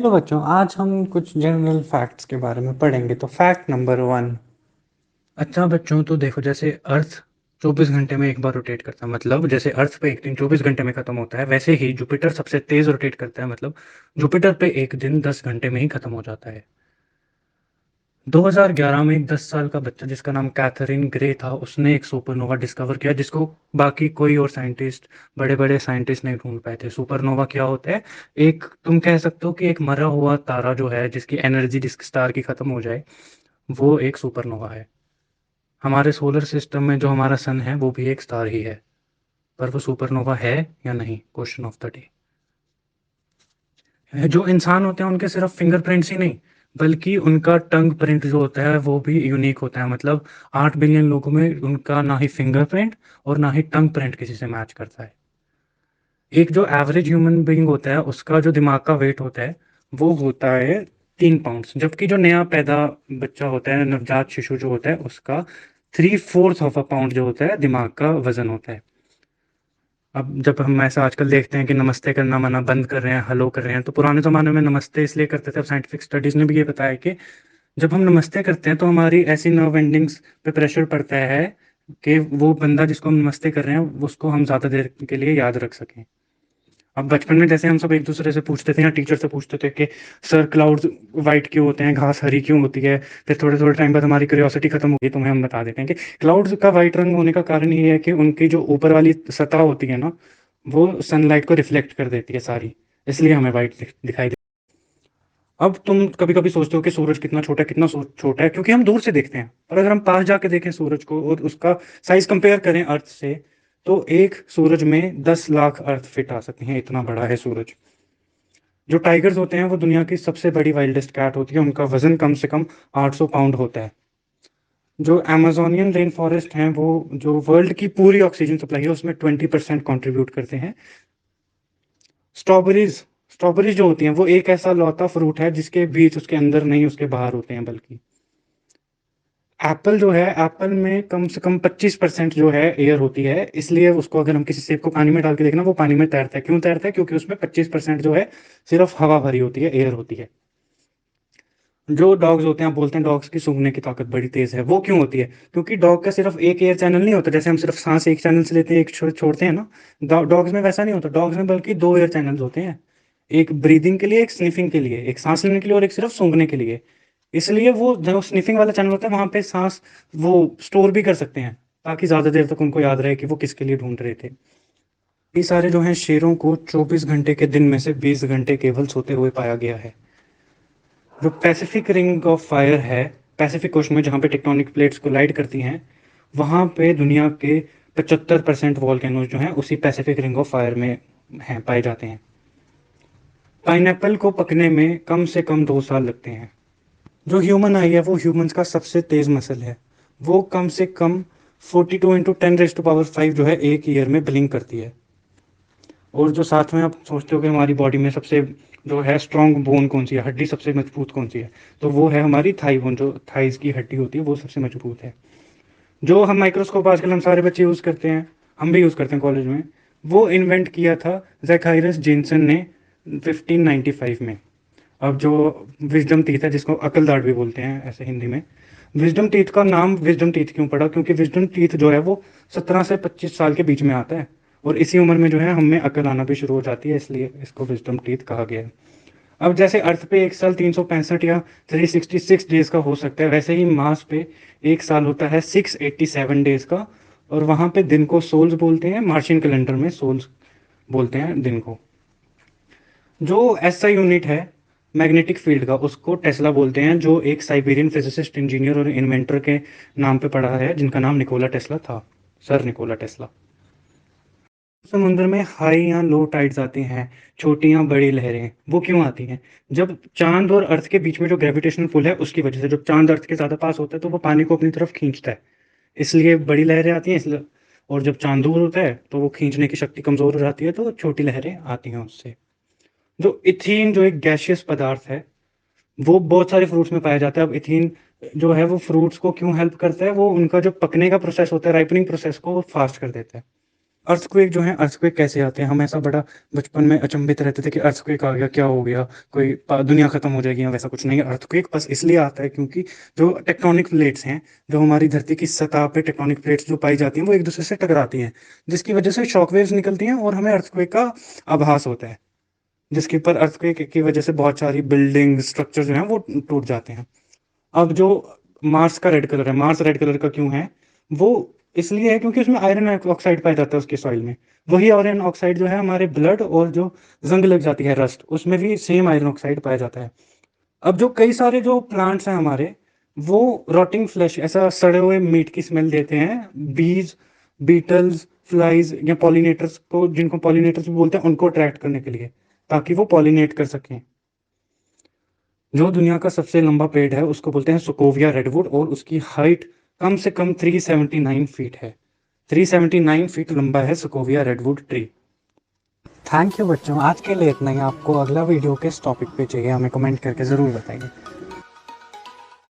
Hello बच्चों, आज हम कुछ जनरल फैक्ट्स के बारे में पढ़ेंगे। तो फैक्ट नंबर वन। अच्छा बच्चों, तो देखो, जैसे अर्थ 24 घंटे में एक बार रोटेट करता है, मतलब जैसे अर्थ पे एक दिन 24 घंटे में खत्म होता है, वैसे ही जुपिटर सबसे तेज रोटेट करता है, मतलब जुपिटर पे एक दिन 10 घंटे में ही खत्म हो जाता है। 2011 में एक 10 साल का बच्चा जिसका नाम कैथरीन ग्रे था, उसने एक सुपरनोवा डिस्कवर किया जिसको बाकी कोई और साइंटिस्ट, बड़े बड़े साइंटिस्ट नहीं ढूंढ पाए थे। सुपरनोवा क्या होता है? एक, तुम कह सकते हो कि एक मरा हुआ तारा जो है, जिसकी एनर्जी जिस स्टार की खत्म हो जाए, वो एक सुपरनोवा है। हमारे सोलर सिस्टम में जो हमारा सन है वो भी एक स्टार ही है, पर वो सुपरनोवा है या नहीं, क्वेश्चन ऑफ द डे। जो इंसान होते हैं उनके सिर्फ फिंगरप्रिंट्स ही नहीं, बल्कि उनका टंग प्रिंट जो होता है वो भी यूनिक होता है। मतलब 8 बिलियन लोगों में उनका ना ही फिंगरप्रिंट और ना ही टंग प्रिंट किसी से मैच करता है। एक जो एवरेज ह्यूमन बीइंग होता है, उसका जो दिमाग का वेट होता है वो होता है 3 पाउंड, जबकि जो नया पैदा बच्चा होता है, नवजात शिशु जो होता है, उसका 3/4 ऑफ अ पाउंड जो होता है दिमाग का वजन होता है। अब जब हम ऐसा आजकल देखते हैं कि नमस्ते करना मना बंद कर रहे हैं, हेलो कर रहे हैं, तो पुराने ज़माने में नमस्ते इसलिए करते थे। अब साइंटिफिक स्टडीज़ ने भी ये बताया कि जब हम नमस्ते करते हैं तो हमारी ऐसी नर्व एंडिंग्स पे प्रेशर पड़ता है कि वो बंदा जिसको हम नमस्ते कर रहे हैं उसको हम ज़्यादा देर के लिए याद रख सकें। अब बचपन में जैसे हम सब एक दूसरे से पूछते थे या टीचर से पूछते थे कि सर क्लाउड्स वाइट क्यों होते हैं, घास हरी क्यों होती है, फिर थोड़े थोड़े टाइम बाद हमारी क्यूरियोसिटी खत्म होगी, तो हम बता देते हैं कि क्लाउड्स का वाइट रंग होने का कारण ये है कि उनकी जो ऊपर वाली सतह होती है ना, वो सनलाइट को रिफ्लेक्ट कर देती है सारी, इसलिए हमें वाइट दिखाई दे। अब तुम कभी कभी सोचते हो कि सूरज कितना छोटा है, कितना छोटा है, क्योंकि हम दूर से देखते हैं, और अगर हम पास जाके देखें सूरज को और उसका साइज कंपेयर करें अर्थ से, तो एक सूरज में 10 लाख अर्थ फिट आ सकती हैं, इतना बड़ा है सूरज। जो टाइगर्स होते हैं वो दुनिया की सबसे बड़ी वाइल्डेस्ट कैट होती है, उनका वजन कम से कम 800 पाउंड होता है। जो अमेजोनियन रेन फॉरेस्ट हैं, वो जो वर्ल्ड की पूरी ऑक्सीजन सप्लाई है उसमें 20% कॉन्ट्रीब्यूट करते हैं। स्ट्रॉबेरीज स्ट्रॉबेरीज जो होती हैं वो एक ऐसा लौता फ्रूट है जिसके बीज उसके अंदर नहीं, उसके बाहर होते हैं। बल्कि एप्पल जो है, एप्पल में कम से कम 25% जो है एयर होती है, इसलिए उसको अगर हम किसी सेब को पानी में डाल के देखना, वो पानी में तैरता है। क्यों तैरता है? क्योंकि उसमें 25% जो है सिर्फ हवा भरी होती है, एयर होती है। जो डॉग्स होते हैं, आप बोलते हैं डॉग्स की सूंघने की ताकत बड़ी तेज है, वो क्यों होती है? क्योंकि डॉग का सिर्फ एक एयर चैनल नहीं होता, जैसे हम सिर्फ सांस एक चैनल से लेते हैं, एक छोड़ते हैं ना, डॉग्स में वैसा नहीं होता। डॉग्स में बल्कि दो एयर चैनल्स होते हैं, एक ब्रीदिंग के लिए, एक स्निफिंग के लिए, एक सांस लेने के लिए और एक सिर्फ सूंघने के लिए। इसलिए वो जो स्निफिंग वाला चैनल होता है वहां पे सांस वो स्टोर भी कर सकते हैं, ताकि ज्यादा देर तक उनको याद रहे कि वो किसके लिए ढूंढ रहे थे। ये सारे जो हैं शेरों को 24 घंटे के दिन में से 20 घंटे केवल सोते हुए पाया गया है। जो पैसिफिक रिंग ऑफ फायर है, पैसिफिक ओशन में जहाँ पे टेक्टोनिक प्लेट्स कोलाइड करती हैं, वहाँ पे दुनिया के 75% वॉल्केनोज जो हैं उसी पैसिफिक रिंग ऑफ फायर में हैं, पाए जाते हैं। पाइनएप्पल को पकने में कम से कम 2 साल लगते हैं। जो ह्यूमन आई है वो ह्यूमंस का सबसे तेज मसल है, वो कम से कम 42 × 10⁵ जो है एक ईयर में ब्लिंक करती है। और जो साथ में आप सोचते हो कि हमारी बॉडी में सबसे जो है स्ट्रांग बोन कौन सी है, हड्डी सबसे मजबूत कौन सी है, तो वो है हमारी थाई बोन। जो थाइस की हड्डी होती है वो सबसे मजबूत है। जो हम माइक्रोस्कोप आजकल हम सारे बच्चे यूज़ करते हैं, हम भी यूज़ करते हैं कॉलेज में, वो इन्वेंट किया था जैकायरस जेनसन ने 1595 में। अब जो विजडम टीथ है, जिसको अकल दाढ़ भी बोलते हैं ऐसे हिंदी में, विजडम टीथ का नाम विजडम टीथ क्यों पड़ा? क्योंकि विजडम टीथ जो है वो 17 से 25 साल के बीच में आता है, और इसी उम्र में जो है हमें अकल आना भी शुरू हो जाती है, इसलिए इसको विजडम टीथ कहा गया है। अब जैसे अर्थ पे एक साल 365 या 366 डेज का हो सकता है, वैसे ही मार्स पे एक साल होता है 687 डेज का, और वहां पे दिन को सोल्स बोलते हैं, मार्शियन कैलेंडर में सोल्स बोलते हैं दिन को। जो ऐसा यूनिट है मैग्नेटिक फील्ड का, उसको टेस्ला बोलते हैं, जो एक साइबेरियन फिजिसिस्ट, इंजीनियर और इन्वेंटर के नाम पे पड़ा है, जिनका नाम निकोला टेस्ला था, सर निकोला टेस्ला। समुद्र में हाई या लो टाइड्स आती हैं, छोटी या बड़ी लहरें, वो क्यों आती हैं? जब चांद और अर्थ के बीच में जो ग्रेविटेशनल पुल है उसकी वजह से, जब चांद अर्थ के ज्यादा पास होता है तो वो पानी को अपनी तरफ खींचता है, इसलिए बड़ी लहरें आती हैं। इसलिए, और जब चांद दूर होता है तो वो खींचने की शक्ति कमजोर हो जाती है, तो छोटी लहरें आती हैं उससे। जो इथीन जो एक गैसियस पदार्थ है, वो बहुत सारे फ्रूट्स में पाया जाता है। अब इथीन जो है वो फ्रूट्स को क्यों हेल्प करता है? वो उनका जो पकने का प्रोसेस होता है, राइपनिंग प्रोसेस को फास्ट कर देता है। अर्थक्वेक जो है, अर्थक्वेक कैसे आते हैं? हम ऐसा बड़ा बचपन में अचंभित रहते थे कि अर्थक्वेक आ गया, क्या हो गया? कोई दुनिया खत्म हो जाएगी या वैसा कुछ नहीं है। अर्थक्वेक बस इसलिए आता है क्योंकि जो टेक्टोनिक प्लेट्स हैं, जो हमारी धरती की सतह पे टेक्टोनिक प्लेट्स जो पाई जाती हैं, वो एक दूसरे से टकराती हैं, जिसकी वजह से शॉक वेव्स निकलती हैं और हमें अर्थक्वेक का आभास होता है, जिसके ऊपर अर्थक्वेक की वजह से बहुत सारी बिल्डिंग स्ट्रक्चर जो हैं वो टूट जाते हैं। अब जो मार्स का रेड कलर है, मार्स रेड कलर का क्यों है? वो इसलिए है क्योंकि उसमें आयरन ऑक्साइड पाया जाता है उसके सॉइल में। वही आयरन ऑक्साइड जो है हमारे ब्लड और जो जंग लग जाती है, रस्ट, उसमें भी सेम आयरन ऑक्साइड पाया जाता है। अब जो कई सारे जो प्लांट्स हैं हमारे, वो रॉटिंग फ्लेश, ऐसा सड़े हुए मीट की स्मेल देते हैं। बीज, बीटल्स, फ्लाइज या पॉलिनेटर्स को, जिनको पॉलिनेटर्स भी बोलते हैं, उनको अट्रैक्ट करने के लिए, ताकि वो पॉलिनेट कर सकें। जो दुनिया का सबसे लंबा पेड़ है उसको बोलते हैं सुकोविया रेडवुड, और उसकी हाइट कम से कम 379 फीट है। 379 फीट लंबा है सुकोविया रेडवुड ट्री। थैंक यू बच्चों, आज के लिए इतना ही। आपको अगला वीडियो किस टॉपिक पे चाहिए हमें कमेंट करके ज़रूर बताइए।